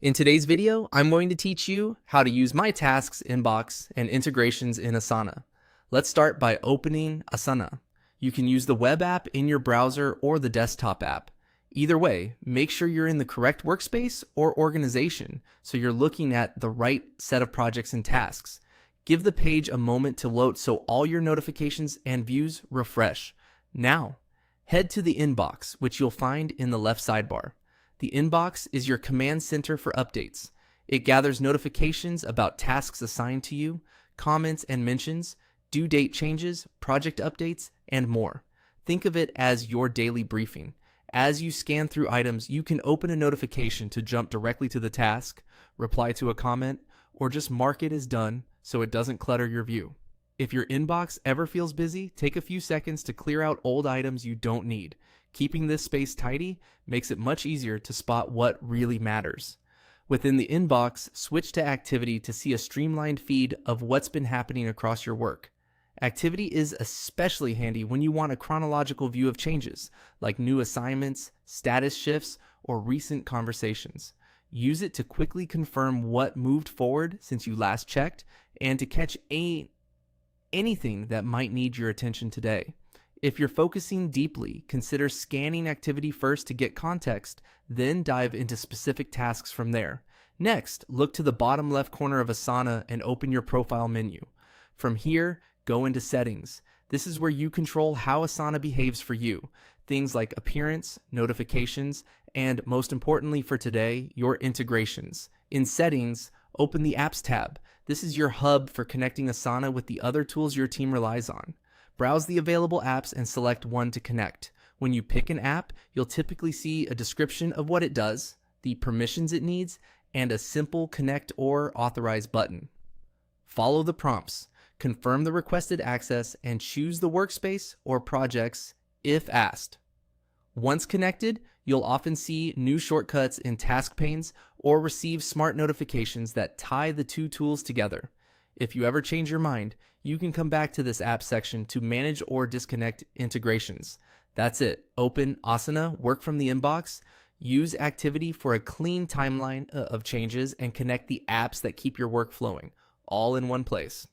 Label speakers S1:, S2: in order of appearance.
S1: In today's video, I'm going to teach you how to use my tasks inbox and integrations in Asana. Let's start by opening Asana. You can use the web app in your browser or the desktop app. Either way, make sure you're in the correct workspace or organization so you're looking at the right set of projects and tasks. Give the page a moment to load so all your notifications and views refresh. Now, head to the inbox, which you'll find in the left sidebar. The inbox is your command center for updates. It gathers notifications about tasks assigned to you, comments and mentions, due date changes, project updates, and more. Think of it as your daily briefing. As you scan through items, you can open a notification to jump directly to the task, reply to a comment, or just mark it as done so it doesn't clutter your view. If your inbox ever feels busy, take a few seconds to clear out old items you don't need. Keeping this space tidy makes it much easier to spot what really matters. Within the inbox, switch to Activity to see a streamlined feed of what's been happening across your work. Activity is especially handy when you want a chronological view of changes, like new assignments, status shifts, or recent conversations. Use it to quickly confirm what moved forward since you last checked and to catch anything that might need your attention today. If you're focusing deeply, consider scanning activity first to get context, then dive into specific tasks from there. Next, look to the bottom left corner of Asana and open your profile menu. From here, go into Settings. This is where you control how Asana behaves for you. Things like appearance, notifications, and most importantly for today, your integrations. In Settings, open the Apps tab. This is your hub for connecting Asana with the other tools your team relies on. Browse the available apps and select one to connect. When you pick an app, you'll typically see a description of what it does, the permissions it needs, and a simple connect or authorize button. Follow the prompts, confirm the requested access, and choose the workspace or projects if asked. Once connected, you'll often see new shortcuts in task panes or receive smart notifications that tie the two tools together. If you ever change your mind, you can come back to this app section to manage or disconnect integrations. That's it. Open Asana, work from the inbox, use Activity for a clean timeline of changes, and connect the apps that keep your work flowing, all in one place.